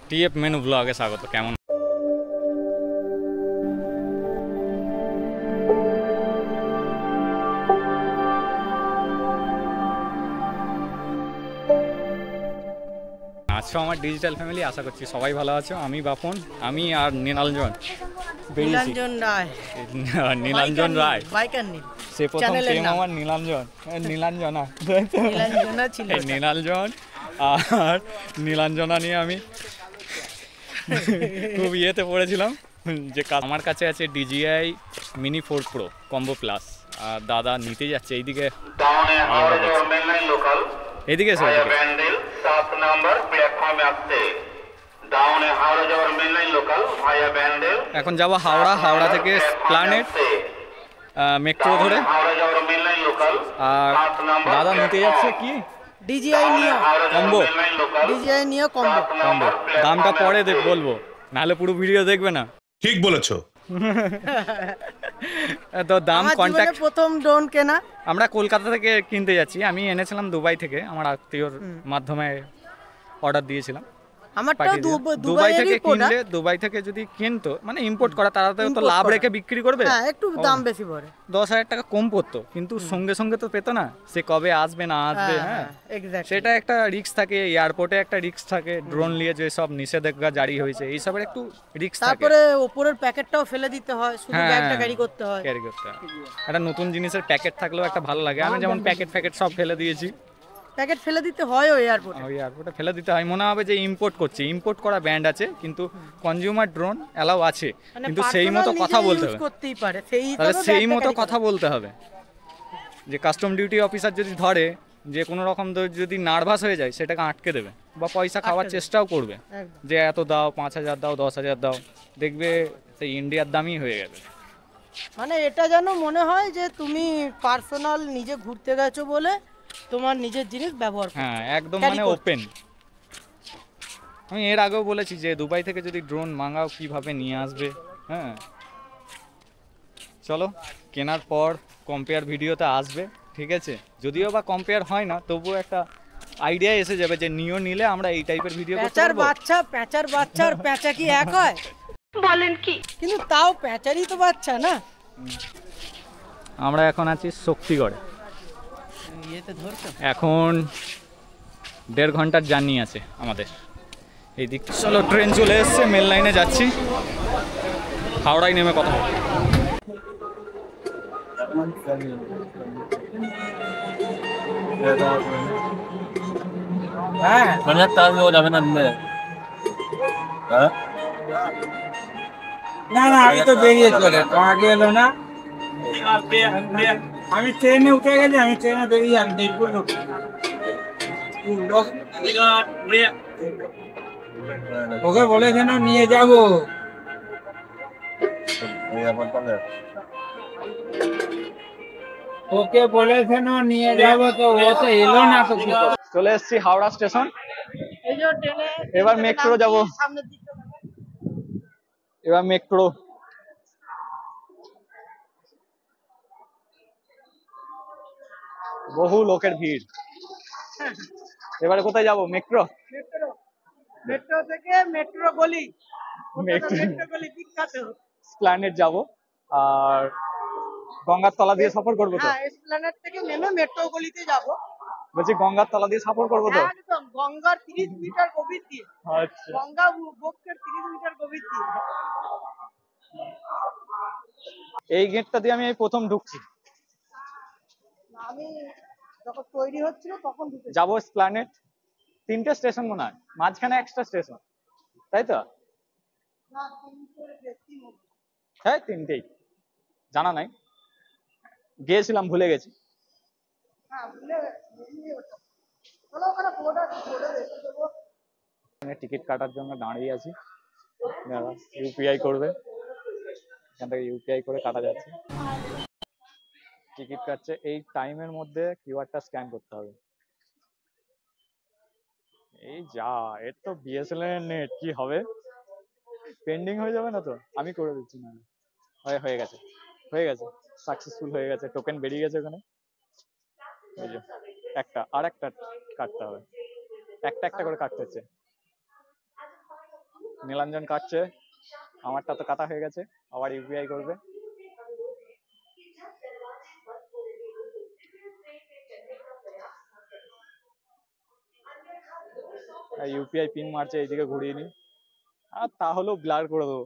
TF menu ব্লগে স্বাগত। কেমন আছো আমার ডিজিটাল ফ্যামিলি? আশা করছি সবাই ভালো আছো। আমি বাপন, আমি আর নীলাঞ্জন বেরিয়েছি। নীলাঞ্জন রায় সে প্রথম প্রেম আমার নীলাঞ্জন, নীলাঞ্জনা ছিল নীলাঞ্জন। আর নীলাঞ্জনা নিয়ে আমি খুব ইয়েতে পড়েছিলাম যে আমার কাছে আছে DJI Mini 4 Pro combo plus. আর দাদা নিতে যাচ্ছে এইদিকে, এইদিকে এসো, এখন যাবো হাওড়া, হাওড়া থেকে এসপ্ল্যানেড মেট্রো ধরে। আর দাদা নিতে যাচ্ছে কি DJI Neo combo, DJI Neo combo. দামটা পরে বলবো, নাহলে পুরো ভিডিও দেখবে না। ঠিক বলেছো। তো দাম কন্ট্যাক্ট। প্রথম ড্রোন কেনা আমরা কলকাতা থেকে কিনতে যাচ্ছি। আমি এনেছিলাম দুবাই থেকে, আমার আত্মীয়র মাধ্যমে অর্ডার দিয়েছিলাম। দুবাই থেকে কিনলে, দুবাই থেকে যদি কিনতো মানে ইম্পোর্ট করা, তারা তো লাভ রেখে বিক্রি করবে, একটু দাম বেশি পড়ে, 10,000 টাকা কম পড়তো, কিন্তু সঙ্গে সঙ্গে তো পেতো না, সে কবে আসবে না আসবে। হ্যাঁ, সেটা একটা রিস্ক থাকে, এয়ারপোর্টে একটা রিস্ক থাকে, ড্রোন নিয়ে যে সব নিষেধাজ্ঞা জারি হয়েছে এইসবের একটু রিস্ক থাকে। তারপরে উপরের প্যাকেটটাও ফেলে দিতে হয়, শুধু ব্যাগটা ক্যারি করতে হয়। একটা নতুন জিনিসের প্যাকেট থাকলেও একটা ভালো লাগে। আমি যেমন প্যাকেট সব ফেলে দিয়েছি। প্যাকেট ফেলে দিতে হয় ওই এয়ারপোর্টে ফেলে দিতে হয়, মনে হবে যে ইম্পোর্ট করছে। ইম্পোর্ট করা ব্যান্ড আছে, কিন্তু কনজিউমার ড্রোন অ্যালাউ আছে, কিন্তু সেই মতো কথা বলতে হবে, সেই মতো কথা বলতে হবে। যে কাস্টম ডিউটি অফিসার যদি ধরে, যে কোনো রকম যদি নার্ভাস হয়ে যায়, সেটাকে আটকে দেবে বা পয়সা খাওয়ার চেষ্টাও করবে, যে এত দাও, 5,000 দাও, 10,000 দাও, দেখবে সেই ইন্ডিয়ার দামই হয়ে গেছে। মানে এটা যেন মনে হয় যে তুমি পার্সোনাল নিজে ঘুরতে গেছো বলে তোমার নিজের জিনিস ব্যবহার করো। হ্যাঁ, একদম মানে ওপেন। আমি এর আগেও বলেছি যে দুবাই থেকে যদি ড্রোন মাঙ্গাও কিভাবে নিয়ে আসবে। হ্যাঁ, চলো কেনার পর কম্পেয়ার ভিডিওতে আসবে, ঠিক আছে? যদিও বা কম্পেয়ার হয় না, তবুও একটা আইডিয়া এসে যাবে যে নিও নিলে আমরা এই টাইপের ভিডিও করতে পারবো। প্যাঁচার বাচ্চা আর প্যাঁচা কি এক হয়? বলেন কি? কিন্তু তাও প্যাঁচারই তো বাচ্চা না। আমরা এখন আছি শক্তিগড়ে। এখন 1.5 ঘন্টার জার্নি আছে আমাদের এই দিক। চলো, ট্রেন চলে এসছে, মেল লাইনে যাচ্ছি, হাওড়ায় নেমে কথা হবে। না না, আমি তো বেরিয়ে চলে, আগে এলো না। আমি ট্রেনে উঠে গেছি, আমি ট্রেনে বেরিয়ে আমি দেখবো। ওকে বলেছেন নিয়ে যাবো, ওকে বলেছেন নিয়ে যাবো, তো ও তো এলো না। তো চলে এসেছি হাওড়া স্টেশন, এবার মেট্রো যাবো। এবার মেট্রো, বহু লোকের ভিড়। এবারে কোথায় যাবো? মেট্রো থেকে মেট্রো গলি, এসপ্ল্যানেড যাবো, আর গঙ্গার তলা দিয়ে সফর করবো। তো এসপ্ল্যানেড থেকে নেমে মেট্রো গলিতে যাবো। বলছি গঙ্গার তলা দিয়ে সফর করবো তো? একদম গঙ্গার 30 মিটার গভীর দিয়ে। আচ্ছা, গঙ্গা বক্ষের 30 মিটার গভীর দিয়ে। এই গেটটা দিয়ে আমি এই প্রথম ঢুকছি। আমি যখন তৈরি হচ্ছিল তখন যাবো এসপ্ল্যানেড। 3টে স্টেশন মনে হয়, মাঝখানে এক্সট্রা স্টেশন, তাই তো? হ্যাঁ, 3টেই, জানা নাই, গিয়েছিলাম ভুলে গেছি। টিকিট কাটার জন্য দাঁড়িয়ে আছি, ইউপিআই করবে, এখান থেকে ইউপিআই করে কাটা যাচ্ছে। টিকিট কাটছে, এই টাইমের মধ্যে কিউআরটা স্ক্যান করতে হবে। এই যা, এর তো বিএসএনএল এর নেট, কি হবে? পেন্ডিং হয়ে যাবে না তো? আমি করে দিচ্ছি না, হয়ে গেছে, সাকসেসফুল হয়ে গেছে, টোকেন বেরিয়ে গেছে ওখানে। এই যে একটা, আর একটা কাটতে হবে। একটা একটা করে কাটতে হচ্ছে। নীলাঞ্জন কাটছে, আমারটা তো কাটা হয়ে গেছে, আবার ইউপিআই করবে। ইউপিআই পিন মারছে, এইদিকে ঘুরিয়ে নি, আর তাহলেও ব্লার করে দেবো।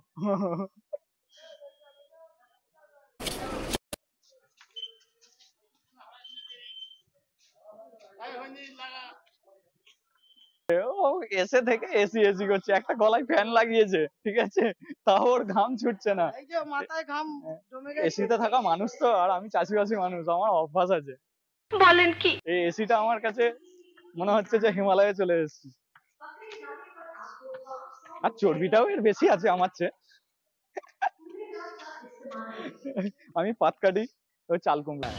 ও এসে থেকে এসি এসি করছে, একটা গলায় ফ্যান লাগিয়েছে, ঠিক আছে, তাও ওর ঘাম ছুটছে না। এই যে মাথায় ঘাম জমে গেছে। এসিতে থাকা মানুষ তো, আর আমি চাষিবাসী মানুষ, আমার অভ্যাস আছে। বলেন কি? এই এসিটা আমার কাছে মনে হচ্ছে যে হিমালয়ে চলে এসেছি। আর চর্বিটাও এর বেশি আছে আমার চেয়ে। আমি পাত কাটি, ওই চাল কুমড়া।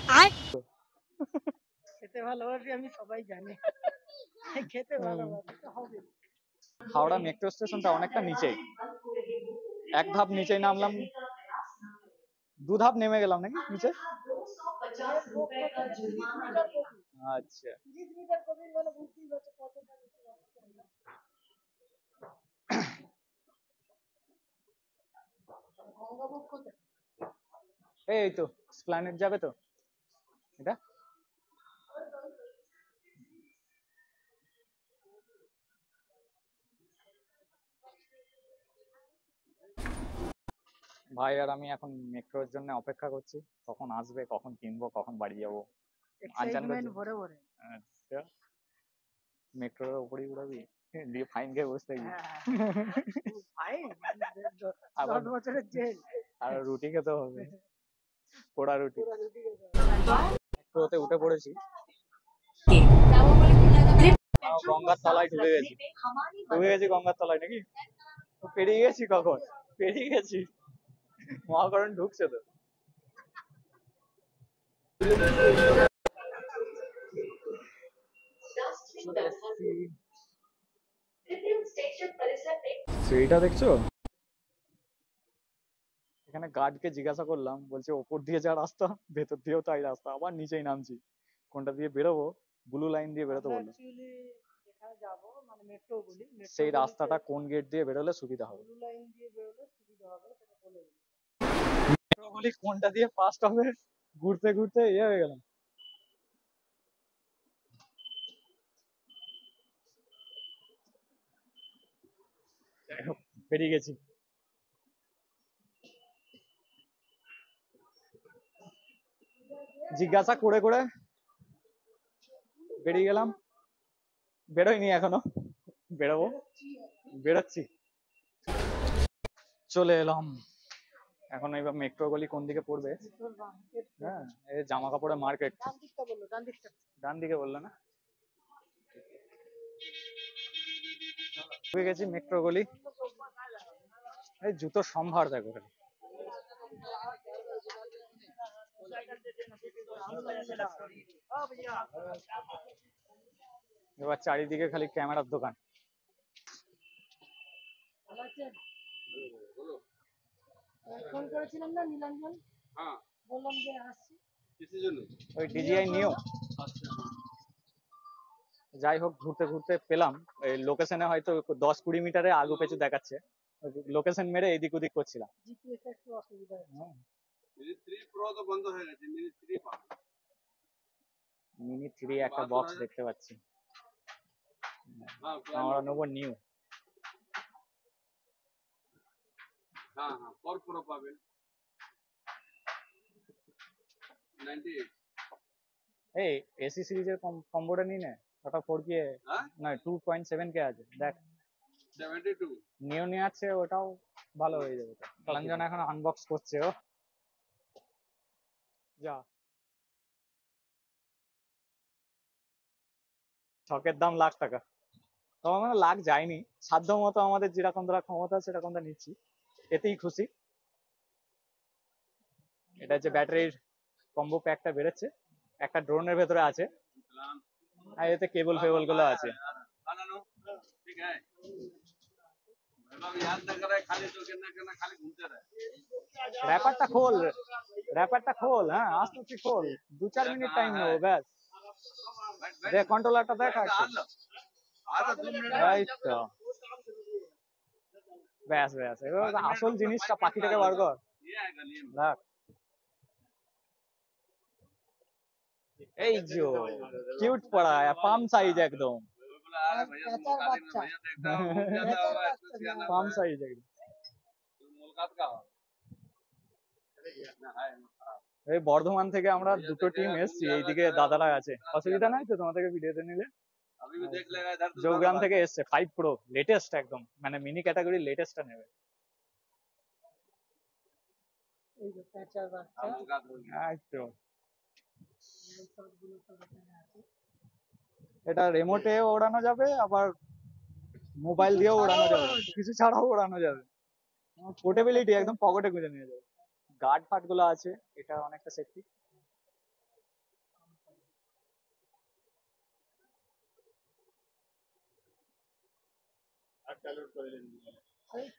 খেতে ভালোবাসি আমি, সবাই জানে। খেতে ভালোবাসি তো হবে। হাওড়া মেট্রো স্টেশনটা অনেকটা নিচে, এক ধাপ নিচে নামলাম, দু ধাপ নেমে গেলাম নাকি নিচে। আচ্ছা, এই তো স্প্ল্যানেড যাবে তো এটা। ভাই আর আমি এখন মেট্রোর জন্য অপেক্ষা করছি, কখন আসবে, কখন কিনবো, কখন বাড়ি যাবো। এক্সাইটমেন্ট ভরে ভরে। আচ্ছা, মেট্রোর উপরেই উড়াবি, দিয়ে ফাইন খেয়ে বসে থাকবি। ফাইন, আবার 10 বছরের জেল। আর রুটি খেতে হবে, পোড়া রুটি। মেট্রোতে উঠে পড়েছি, গঙ্গার তলায় ঢুকে গেছি, গঙ্গার তলায় নাকি। পেরিয়ে গেছি, কখন পেরিয়ে গেছি, মহাকরণ ঢুকছে তো। সেইটা দেখছো, এখানে গার্ডকে জিজ্ঞাসা করলাম, বলছে ওপর দিয়ে যা রাস্তা ভেতর দিয়েও তাই রাস্তা, আবার নিচেই নামছি, কোনটা দিয়ে বেরোবো, ব্লু লাইন দিয়ে বেরোতে বললো। যেখানে যাবো মানে মেট্রো গুলি, সেই রাস্তাটা কোন গেট দিয়ে বেরোলে সুবিধা হবে, ব্লু লাইন দিয়ে বেরোলে সুবিধা হবে সেটা বলে দিই। মেট্রো গুলি কোনটা দিয়ে ফাস্ট হবে, ঘুরতে ঘুরতে ইয়ে হয়ে গেলাম। যাই হোক, বেরিয়ে গেছি। জিজ্ঞাসা করে করে বেরিয়ে গেলাম, বেরোয়নি এখনো, বেরোবো, বেরোচ্ছি। চলে এলাম এখন, এবার মেট্রো গলি কোন দিকে পড়বে। হ্যাঁ, এই জামা কাপড়ের মার্কেট, ডান দিকটা বললো, ডান দিকটা। ডান দিকে বললো না। ঢুকে গেছি মেট্রো গলি, এই জুতোর সম্ভার দেখো খালি। এবার চারিদিকে খালি ক্যামেরার দোকান। ফোন করেছিলাম না নীলাঞ্জন, হ্যাঁ বললাম যে আসছি। কিসের জন্য? ওই ডিজিআই নিও। যাই হোক, ঘুরতে ঘুরতে পেলাম, এই লোকেশনে হয়তো 10-20 মিটারে আগু পেছু দেখাচ্ছে, লোকেশন মেরে এদিক ওদিক করছিলাম। জিপিএস একটু অসুবিধা হচ্ছে। মিনি 3 প্রো তো বন্ধ হয়ে গেছে, মিনি 3 পাবো। মিনি 3 একটা বক্স দেখতে পাচ্ছি, হ্যাঁ আমরা নেবো নিউ। হ্যাঁ 4 প্রো পাবেন 98। এই এসি সিরিজের কম্বোটা নিয়ে নে, ওটা 4K হ্যাঁ না 2.7K আছে, দেখ 72। নিউ নিয়ে আছে, ওটাও ভালো হয়ে যাবে। রঞ্জন এখন আনবক্স করছে, ও যা, শখের দাম লাখ টাকা, তবে মানে লাখ যায়নি, সাধ্য মতো আমাদের যেরকম ধরা ক্ষমতা সেরকম নিচ্ছি, এতেই খুশি। এটা হচ্ছে ব্যাটারির কম্বো প্যাকটা বেরোচ্ছে, একটা ড্রোনের ভেতরে আছে, আর এতে কেবল ফেবল গুলো আছে। ठीक है याद न करे खाली तो कहना खाली घूमते रहे। র্যাপারটা খোল, র্যাপারটা খোল, হ্যাঁ আস্তে আস্তে খোল, 2-4 মিনিট টাইম নেবো ব্যাস। দেখ কন্ট্রোলারটা দেখ, এই তো ব্যাস ব্যাস, এবার আসল জিনিসটা পাখিটাকে বার কর। দেখ এই যে কিউট পড়া পাম সাইজ একদম, পাম সাইজ একদম। এই বর্ধমান থেকে আমরা দুটো টিম এসছি, এইদিকে দাদারা আছে, অসুবিধা নাই তো তোমাদেরকে ভিডিওতে নিলে? জৌগ্রাম থেকে এসছে 5 Pro লেটেস্ট একদম, মানে মিনি ক্যাটাগরি লেটেস্টটা নেবে। এটা রিমোটে ওড়ানো যাবে, আবার মোবাইল দিয়েও ওড়ানো যাবে, কিছু ছাড়াও ওড়ানো যাবে। পোর্টেবিলিটি একদম পকেটে গুঁজে নিয়ে যাবে। গার্ড ফাট গুলো আছে, এটা অনেকটা সেফটি।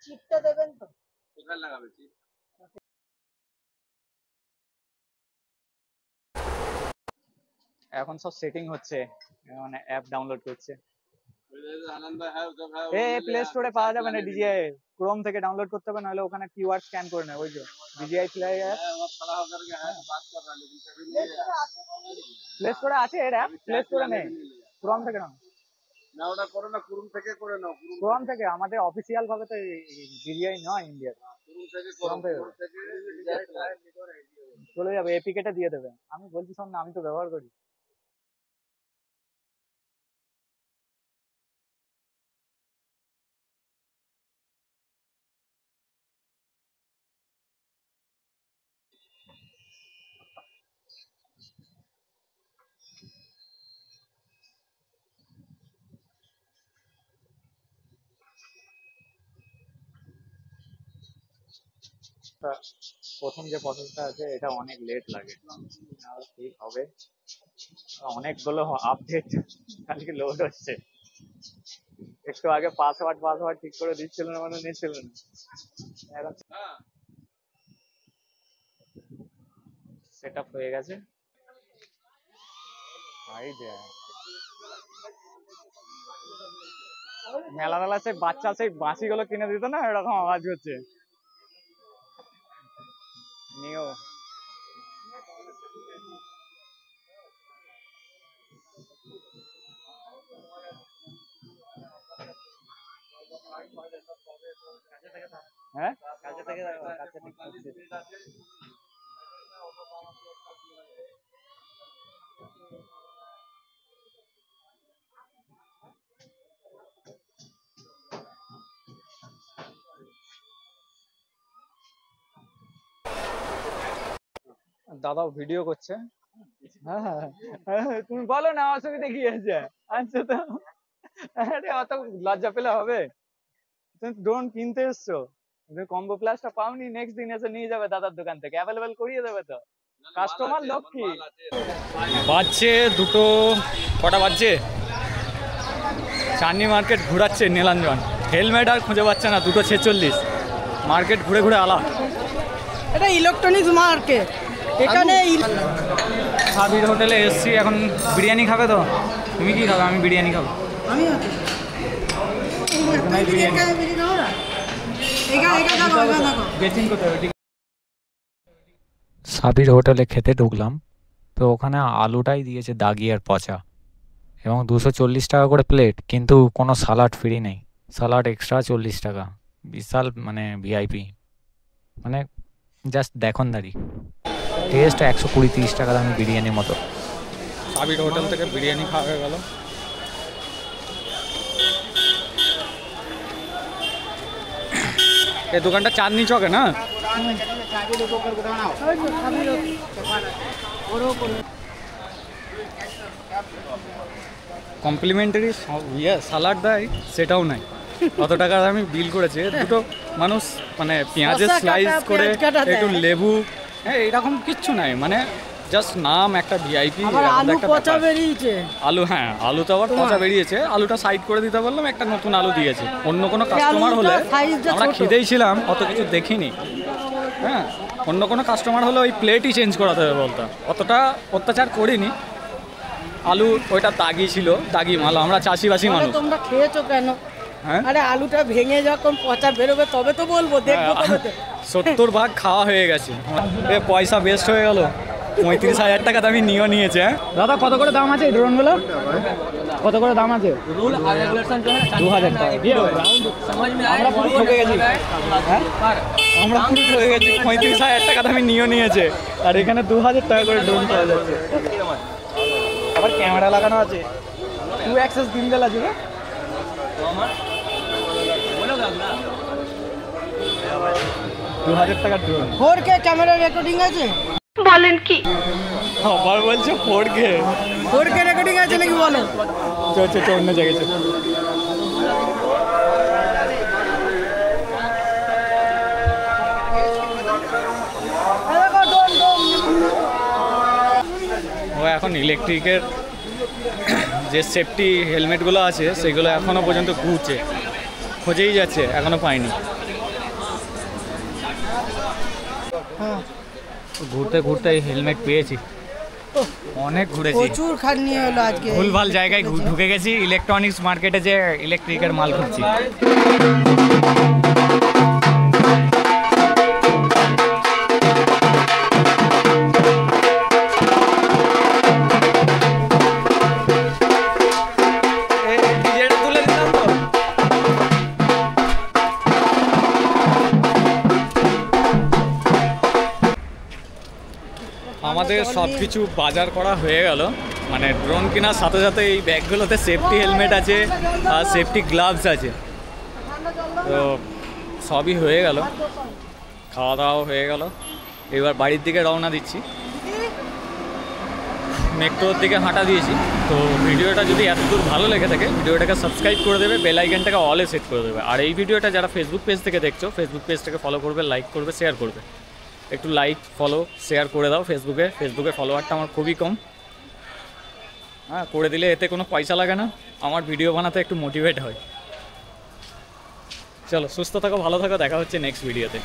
চিপটা দেবেন তো? কোথায় লাগাবে চিপ? এখন সব সেটিং হচ্ছে, মানে অ্যাপ ডাউনলোড করছে। आनंद भाई है उधर है। এ প্লে স্টোরে পাওয়া যাবে না, ডিজিআই ক্রোম থেকে ডাউনলোড করতে হবে, নাহলে ওখানে কিওয়ার্ড স্ক্যান করে নেবে। ওই যে ডিজিআই প্লে অ্যাপ वो खड़ा होकर के है बात कर रहा है, लेकिन कभी नहीं आया। প্লে স্টোরে আছে, এর অ্যাপ প্লে স্টোরে নেই, ক্রোম থেকে নাও। না ওটা করো না, কুরুম থেকে করে নাও। ক্রোম থেকে আমাদের অফিসিয়াল ভাবে তো ডিজিআই নয় ইন্ডিয়ার, কুরুম থেকে ক্রোম থেকে চলে যাবে, এপিকেটা দিয়ে দেবে। আমি বলছি শোন না, আমি তো ব্যবহার করি। প্রথম যে প্রসেসটা আছে এটা অনেক লেট লাগে, ঠিক হবে। অনেকগুলো আপডেট কালকে লোড হচ্ছে, একটু আগে পাসওয়ার্ড ঠিক করে দিচ্ছিল না, মানে নিচ্ছিল না। এখন সেট আপ হয়ে গেছে। মেলা সেই বাচ্চা সেই বাঁশি গুলো কিনে দিত না, এরকম আওয়াজ হচ্ছে। নিও হ্যাঁ কাছে থেকে দাদাও ভিডিও করছে। হ্যাঁ হ্যাঁ তুমি বলো না, অসুবিধা কি আছে? আচ্ছা তো আরে অত লজ্জা পেলে হবে? তুমি ড্রোন কিনতে এসছো, তুমি কম্বো প্লাসটা পাওনি, নেক্সট দিন এসে নিয়ে যাবে দাদার দোকান থেকে, অ্যাভেলেবেল করিয়ে দেবে তো। কাস্টমার লক্ষ্মী। বাজছে দুটো, কটা বাজছে? চাঁদনি মার্কেট ঘোরাচ্ছে নীলাঞ্জন, হেলমেট আর খুঁজে পাচ্ছে না, 2:46। মার্কেট ঘুরে ঘুরে আলা। এটা ইলেকট্রনিক্স মার্কেট, এখানে সাবির হোটেলে এসছি, এখন বিরিয়ানি খাবে তো? তুমি কি খাবে? আমি বিরিয়ানি খাবো। আমি সাবির হোটেলে খেতে ঢুকলাম, তো ওখানে আলুটাই দিয়েছে দাগি আর পচা, এবং 240 টাকা করে প্লেট, কিন্তু কোনো সালাড ফ্রি নেই, সালাড এক্সট্রা 40 টাকা। বিশাল মানে ভিআইপি, মানে জাস্ট দেখনদারি। টেস্ট 120-30 টাকা দামি বিরিয়ানির মতো। সাবির হোটেল থেকে বিরিয়ানি খাওয়া হয়ে গেল। এই দোকানটা চাঁদনি চকে না? কমপ্লিমেন্টারি সালাড দেয়, সেটাও নাই। কত টাকা আমি বিল করেছি, দুটো মানুষ মানে পেঁয়াজের স্লাইস করে, একটু লেবু, হ্যাঁ এরকম কিচ্ছু নাই, মানে জাস্ট নাম একটা ভিআইপি। আলু পচা বেরিয়েছে, আলু, হ্যাঁ আলু তো আবার পচা বেরিয়েছে, আলুটা সাইড করে দিতে বললাম, একটা নতুন আলু দিয়েছে। অন্য কোনো কাস্টমার হলে, আমরা খিদেই ছিলাম, অত কিছু দেখিনি। হ্যাঁ অন্য কোনো কাস্টমার হলে ওই প্লেটই চেঞ্জ করাতে হবে বলতাম, অতটা অত্যাচার করিনি। আলু ওইটা দাগি ছিল, দাগি মাল, আমরা চাষিবাসী তাহলে মানুষ। তোমরা খেয়েছো কেন? হ্যাঁ আরে আলুটা ভেঙে যখন পচা বেরোবে তবে তো বলবো, দেখবো তবে তো। 70 খাওয়া হয়ে গেছে, এ পয়সা বেস্ট হয়ে গেল। 35,000 টাকা দামি নিয়েও নিয়েছে। হ্যাঁ দাদা, কত করে দাম আছে এই ড্রোনগুলো? কত করে দাম আছে? 2000 টাকা। আমরা পুরো ঠকে গেছি, হ্যাঁ আমরা পুরো ঠকে গেছি। 35,000 টাকা দামি নিয়েও নিয়েছে, আর এখানে 2000 টাকা করে ড্রোন পাওয়া যাচ্ছে। আবার ক্যামেরা লাগানো আছে, 2 অ্যাক্সেস গিম্বল আছে। 2000 টাকার ড্রোন। 4K ক্যামেরা রেকর্ডিং আছে? আবার বলছে 4K রেকর্ডিং আছে নাকি বলো? চল অন্য জায়গায় চল। ও এখন ইলেকট্রিকের যে সেফটি হেলমেটগুলো আছে সেগুলো এখনো পর্যন্ত ঘুরছে, খোঁজেই যাচ্ছে, এখনো পাইনি। ঘুরতে ঘুরতে হেলমেট পেয়েছি, অনেক ঘুরেছি, প্রচুর খাটনি হলো আজকে। ভুলভাল জায়গায় ঢুকে গেছি, ইলেকট্রনিক্স মার্কেটে যে ইলেকট্রিকের মাল খুঁজছি। আমাদের সব কিছু বাজার করা হয়ে গেল, মানে ড্রোন কেনার সাথে সাথে এই ব্যাগগুলোতে সেফটি হেলমেট আছে আর সেফটি গ্লাভস আছে, তো সবই হয়ে গেল। খাওয়া দাওয়াও হয়ে গেল, এবার বাড়ির দিকে রওনা দিচ্ছি। মেট্রোর দিকে হাঁটা দিয়েছি। তো ভিডিওটা যদি এতদূর ভালো লেগে থাকে ভিডিওটাকে সাবস্ক্রাইব করে দেবে, বেল আইকনটাকে অলে সেট করে দেবে। আর এই ভিডিওটা যারা ফেসবুক পেজ থেকে দেখছো, ফেসবুক পেজটাকে ফলো করবে, লাইক করবে, শেয়ার করবে। একটু লাইক, ফলো, শেয়ার করে দাও। ফেসবুকে ফলোয়ারটা আমার খুবই কম, হ্যাঁ করে দিলে এতে কোনো পয়সা লাগে না, আমার ভিডিও বানাতে একটু মোটিভেট হয়। চলো, সুস্থ থাকো, ভালো থাকো, দেখা হচ্ছে নেক্সট ভিডিওতে।